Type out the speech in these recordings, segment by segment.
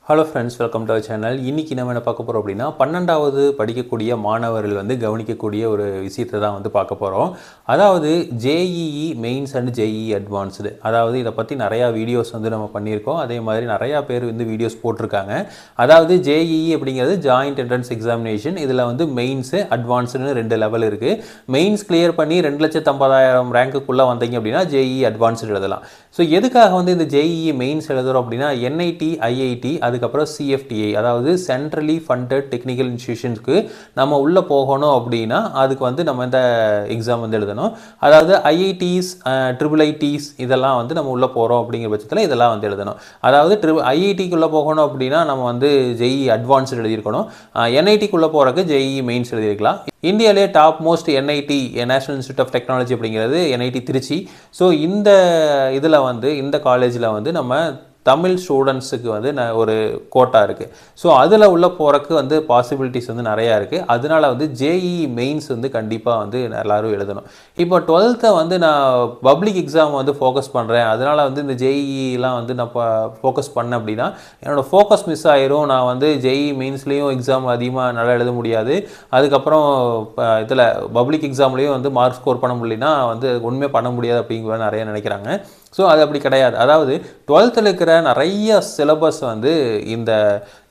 Hello friends, welcome to our channel. இன்றைக்கி நம்ம என்ன பார்க்க போகிறோம் அப்படின்னா, 12வது படிக்கக்கூடிய மாணவர்கள் கவனிக்கக்கூடிய ஒரு விஷயத்தை தான் பார்க்க போகிறோம். அதாவது JEE mains and JEE advanced. அதாவது இதை பற்றி நிறையா வீடியோஸ் நம்ம பண்ணியிருக்கோம். அதே மாதிரி நிறையா பேர் வீடியோஸ் போட்டிருக்காங்க. அதாவது ஜேஇஇ அப்படிங்கிறது ஜாயிண்ட் என்ட்ரன்ஸ் எக்ஸாமினேஷன். இதில் மெயின்ஸு அட்வான்ஸ்டுன்னு 2 லெவல் இருக்குது. மெயின்ஸ் கிளியர் பண்ணி 2,50,000 ரேங்க்குள்ளே வந்தீங்க அப்படின்னா ஜேஇஇ அட்வான்ஸ்டு எழுதலாம். ஸோ எதுக்காக இந்த ஜேஇஇ மெயின்ஸ் எழுதுகிறோம் அப்படின்னா, என்ஐடி, ஐஐடி, அதுக்கப்புறம் சிஎஃப்டிஐ, அதாவது சென்ட்ரலி ஃபண்டட் டெக்னிக்கல் இன்ஸ்டிடியூஷன்ஸ்க்கு நம்ம உள்ளே போகணும் அப்படின்னா அதுக்கு நம்ம இந்த எக்ஸாம் எழுதணும். அதாவது ஐஐடிஸ், ட்ரிபிள் ஐடிஸ் இதெல்லாம் நம்ம உள்ளே போகிறோம் அப்படிங்கிற பட்சத்தில் இதெல்லாம் எழுதணும். அதாவது ஐஐடிக்குள்ளே போகணும் அப்படின்னா நம்ம ஜேஇஇ அட்வான்ஸ்டு எழுதியிருக்கணும். என்ஐடிக்குள்ளே போகிறதுக்கு ஜேஇஇ மெயின்ஸ் எழுதியிருக்கலாம். இந்தியாவிலே top most NIT, national institute of technology அப்படிங்கிறது என்ஐடி திருச்சி. ஸோ இந்த இதில் இந்த காலேஜில் நம்ம தமிழ் ஸ்டூடெண்ட்ஸுக்கு ஒரு கோட்டா இருக்குது. ஸோ அதில் உள்ள போகிறக்கு பாசிபிலிட்டிஸ் நிறையா இருக்குது. அதனால ஜேஇஇ மெயின்ஸ் கண்டிப்பாக எல்லோரும் எழுதணும். இப்போ 12th நான் பப்ளிக் எக்ஸாம் ஃபோக்கஸ் பண்ணுறேன். அதனால் இந்த ஜேஇஇலாம் நான் ஃபோக்கஸ் பண்ணேன் அப்படின்னா என்னோடய ஃபோக்கஸ் மிஸ் ஆயிரும். நான் ஜேஇஇ மெயின்ஸ்லேயும் எக்ஸாம் அதிகமாக நல்லா எழுத முடியாது. அதுக்கப்புறம் இதில் பப்ளிக் எக்ஸாம்லேயும் மார்க் ஸ்கோர் பண்ண முடியலன்னா ஒன்றுமே பண்ண முடியாது அப்படிங்கிற நிறைய நினைக்கிறாங்க. ஸோ அது அப்படி கிடையாது. அதாவது 12th இருக்கிற நிறைய சிலபஸ் இந்த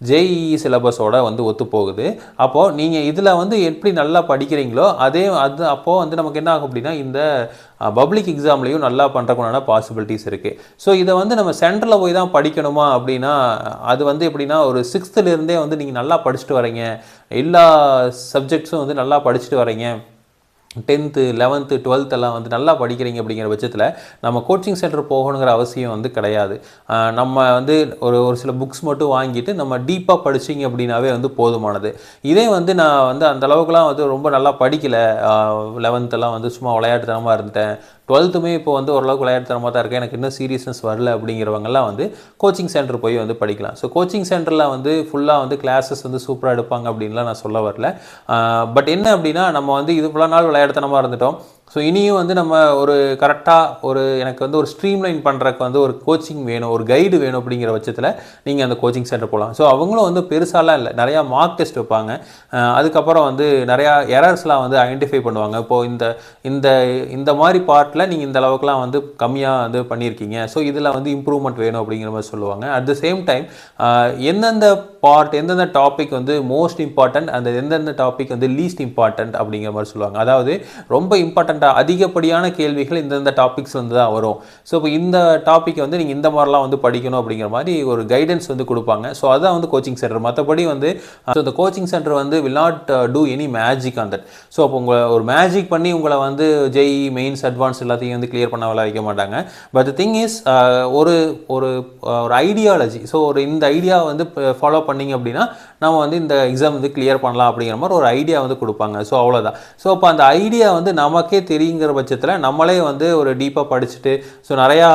ஜேஇஇ சிலபஸோட ஒத்து போகுது. அப்போது நீங்கள் இதில் எப்படி நல்லா படிக்கிறீங்களோ அப்போது நமக்கு என்ன ஆகும் அப்படின்னா இந்த பப்ளிக் எக்ஸாம்லேயும் நல்லா பண்ணுறதுக்குண்டான பாசிபிலிட்டிஸ் இருக்குது. ஸோ இதை நம்ம சென்டரில் போய் தான் படிக்கணுமா அப்படின்னா அது எப்படின்னா ஒரு 6thலேருந்தே நீங்கள் நல்லா படிச்சுட்டு வரீங்க, எல்லா சப்ஜெக்ட்ஸும் நல்லா படிச்சுட்டு வரீங்க, 10th, 11th, 12th எல்லாம் நல்லா படிக்கிறீங்க அப்படிங்கிற பட்சத்தில் நம்ம கோச்சிங் சென்டர் போகணுங்கிற அவசியம் கிடையாது. நம்ம ஒரு சில புக்ஸ் மட்டும் வாங்கிட்டு நம்ம டீப்பாக படிச்சிங்க அப்படின்னாவே போதுமானது. இதே நான் அந்த அளவுக்குலாம் ரொம்ப நல்லா படிக்கலை, 11th எல்லாம் சும்மா விளையாட்டுத்தனமாக இருந்துட்டேன், 12th இப்போ ஓரளவுக்கு விளையாட்டுத்தனமாக தான் இருக்கேன், எனக்கு இன்னும் சீரியஸ்னஸ் வரல அப்படிங்கிறவங்கலாம் கோச்சிங் சென்டர் போய் படிக்கலாம். ஸோ கோச்சிங் சென்டரில் ஃபுல்லாக கிளாஸஸ் சூப்பராக எடுப்பாங்க அப்படின்லாம் நான் சொல்ல வரல. பட் என்ன அப்படின்னா நம்ம இது இவ்வளோ நாள் விளையாட்டுத்தனமாக இருந்துட்டோம். ஸோ இனியும் நம்ம ஒரு கரெக்டாக எனக்கு ஒரு ஸ்ட்ரீம்லைன் பண்ணுறக்கு ஒரு கோச்சிங் வேணும், ஒரு கைடு வேணும் அப்படிங்கிற பட்சத்தில் நீங்கள் அந்த கோச்சிங் சென்டர் போகலாம். ஸோ அவங்களும் பெருசாலாம் இல்லை, நிறையா மார்க் டெஸ்ட் வைப்பாங்க. அதுக்கப்புறம் நிறையா எரர்ஸ்லாம் ஐடென்டிஃபை பண்ணுவாங்க. இப்போது இந்த இந்த மாதிரி பார்ட்டில் நீங்கள் இந்த அளவுக்குலாம் கம்மியாக பண்ணியிருக்கீங்க, ஸோ இதில் இம்ப்ரூவ்மெண்ட் வேணும் அப்படிங்கிற மாதிரி சொல்லுவாங்க. அட் த சேம் டைம் எந்தெந்த பார்ட், எந்தெந்த டாபிக் மோஸ்ட் இம்பார்ட்டன்ட், அந்த எந்தெந்த டாபிக் லீஸ்ட் இம்பார்ட்டன்ட் அப்படிங்கிற மாதிரி சொல்லுவாங்க. அதாவது ரொம்ப இம்பார்ட்டன்ட் அதிகப்படியான கேள்விகள் இந்தந்த டாபிக்ஸ் தான் வரும். ஸோ இப்போ இந்த டாபிக் நீங்கள் இந்த மாதிரிலாம் படிக்கணும் அப்படிங்கிற மாதிரி ஒரு கைடன்ஸ் கொடுப்பாங்க. ஸோ அதான் கோச்சிங் சென்டர். மற்றபடி ஸோ இந்த coaching centre will not do any magic on that. So அப்போ உங்களை ஒரு மேஜிக் பண்ணி உங்களை ஜேஇஇ மெயின்ஸ் அட்வான்ஸ் எல்லாத்தையும் கிளியர் பண்ண வைக்க மாட்டாங்க. பட் த திங் இஸ் ஒரு ஒரு ஐடியாலஜி. ஸோ இந்த ஐடியா ஃபாலோ பண்ணிங்க அப்படின்னா நம்ம இந்த எக்ஸாம் கிளியர் பண்ணலாம் அப்படிங்கிற மாதிரி ஒரு ஐடியா கொடுப்பாங்க. ஸோ அவ்வளோதான். ஸோ அப்போ அந்த ஐடியா நமக்கே தெரியுங்கிற பட்சத்தில் நம்மளே ஒரு டீப்பாக படிச்சுட்டு, ஸோ நிறையா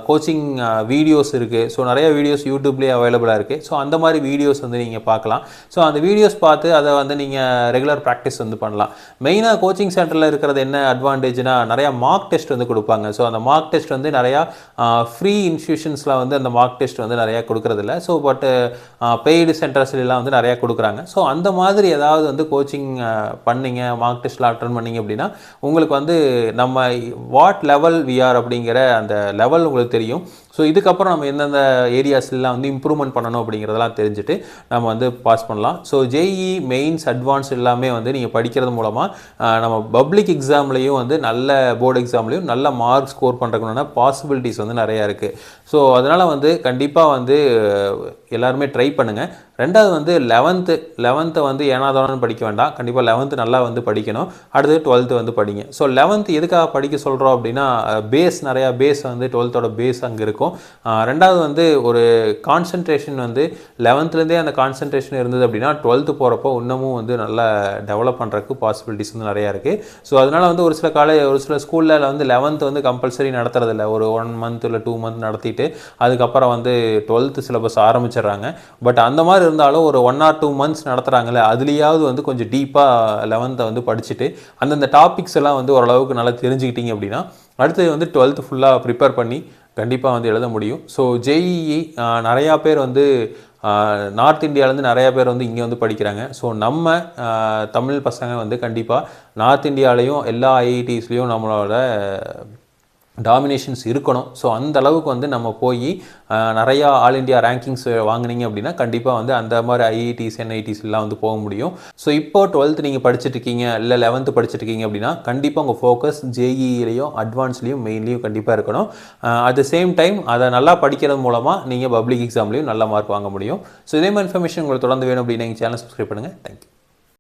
கோச்சிங் வீடியோஸ் இருக்குது. ஸோ நிறைய வீடியோஸ் யூடியூப்லேயே அவைலபிளாக இருக்குது. ஸோ அந்த மாதிரி வீடியோஸ் நீங்கள் பார்க்கலாம். ஸோ அந்த வீடியோஸ் பார்த்து அதை நீங்கள் ரெகுலர் ப்ராக்டிஸ் பண்ணலாம். மெயினாக கோச்சிங் சென்டரில் இருக்கிறது என்ன அட்வான்டேஜ்னா நிறையா மார்க் டெஸ்ட் கொடுப்பாங்க. ஸோ அந்த மார்க் டெஸ்ட் நிறையா ஃப்ரீ இன்ஸ்டியூஷன்ஸில் அந்த மார்க் டெஸ்ட் நிறையா கொடுக்குறதில்ல. ஸோ பட் பெய்டு சென்டர்ஸ்லாம் நிறையா கொடுக்குறாங்க. ஸோ அந்த மாதிரி ஏதாவது கோச்சிங் பண்ணிங்க, மார்க் டெஸ்ட்லாம் அட்டன் பண்ணிங்க அப்படின்னா உங்களுக்கு நம்ம வாட் லெவல் விஆர் அப்படிங்கிற அந்த லெவல் உங்களுக்கு தெரியும். ஸோ இதுக்கப்புறம் நம்ம எந்தெந்த ஏரியாஸ்லாம் இம்ப்ரூவ்மெண்ட் பண்ணணும் அப்படிங்கிறதெல்லாம் தெரிஞ்சுட்டு நம்ம பாஸ் பண்ணலாம். ஸோ ஜேஇஇ மெயின்ஸ் அட்வான்ஸ் எல்லாமே நீங்கள் படிக்கிறது மூலமாக நம்ம பப்ளிக் எக்ஸாம்லேயும் நல்ல போர்டு எக்ஸாம்லேயும் நல்ல மார்க் ஸ்கோர் பண்ணுறதுக்குன்னா பாசிபிலிட்டிஸ் நிறையா இருக்குது. ஸோ அதனால் கண்டிப்பாக எல்லாருமே ட்ரை பண்ணுங்கள். ரெண்டாவது 11th ஏனாதானு படிக்க வேண்டாம். கண்டிப்பாக 11th நல்லா படிக்கணும். அடுத்து 12th படிங்க. ஸோ 11th எதுக்காக படிக்க சொல்கிறோம் அப்படின்னா பேஸ், நிறையா பேஸ் 12th பேஸ் அங்கே இருக்கும். ரெண்டாவது ஒரு கான்சன்ட்ரேஷன் 11th அந்த கான்சன்ட்ரேஷன் இருந்தது அப்படின்னா 12th போகிறப்போ இன்னமும் நல்லா டெவலப் பண்ணுறதுக்கு பாசிபிலிட்டிஸ் நிறையா இருக்குது. ஸோ அதனால் ஒரு சில ஒரு சில ஸ்கூலில் 11th கம்பல்சரி நடத்துறதில்ல. ஒரு 1 month இல்லை 2 month நடத்திட்டு அதுக்கப்புறம் 12th சிலபஸ் ஆரம்பிச்சிடுறாங்க. பட் அந்த மாதிரி இருந்தாலும் ஒரு 1 or 2 months நடத்துகிறாங்களே, அதுலேயாவது கொஞ்சம் டீப்பாக 11th படிச்சுட்டு அந்தந்த டாபிக்ஸ் எல்லாம் ஓரளவுக்கு நல்லா தெரிஞ்சுக்கிட்டீங்க அப்படின்னா அடுத்து 12th ஃபுல்லாக ப்ரிப்பேர் பண்ணி கண்டிப்பாக வந்து எழுத முடியும். ஸோ ஜேஇஇ நிறையா பேர் வந்து நார்த் இந்தியாவிலேருந்து நிறையா பேர் வந்து இங்கே வந்து படிக்கிறாங்க. ஸோ நம்ம தமிழ் பசங்க வந்து கண்டிப்பாக நார்த் இந்தியாவிலையும் எல்லா ஐஐடிஸ்லேயும் நம்மளோட டாமினேஷன்ஸ் இருக்கணும். ஸோ அந்த அளவுக்கு வந்து நம்ம போய் நிறையா ஆல் இண்டியா ரேங்கிங்ஸ் வாங்கினீங்க அப்படின்னா கண்டிப்பாக வந்து அந்த மாதிரி ஐஐடிஸ் என்ஐடிஸ் எல்லாம் வந்து போக முடியும். ஸோ இப்போ 12th நீங்கள் படிச்சுட்ருக்கீங்க இல்லை 11th படிச்சுட்ருக்கீங்க அப்படின்னா கண்டிப்பாக உங்கள் ஃபோக்கஸ் ஜேஇலையும் அட்வான்ஸ்லேயும் மெயின்லேயும் கண்டிப்பாக இருக்கணும். அட் த சேம் டைம் அதை நல்லா படிக்கிறது மூலமாக நீங்கள் பப்ளிக் எக்ஸாம்லேயும் நல்ல மார்க் வாங்க முடியும். ஸோ இதே மாதிரி இன்ஃபர்மேஷன் உங்களுக்கு தொடர்ந்து வேணும் அப்படின்னா எங்கள் சேனல் சப்ஸ்கிரைப் பண்ணுங்கள். தேங்க்யூ.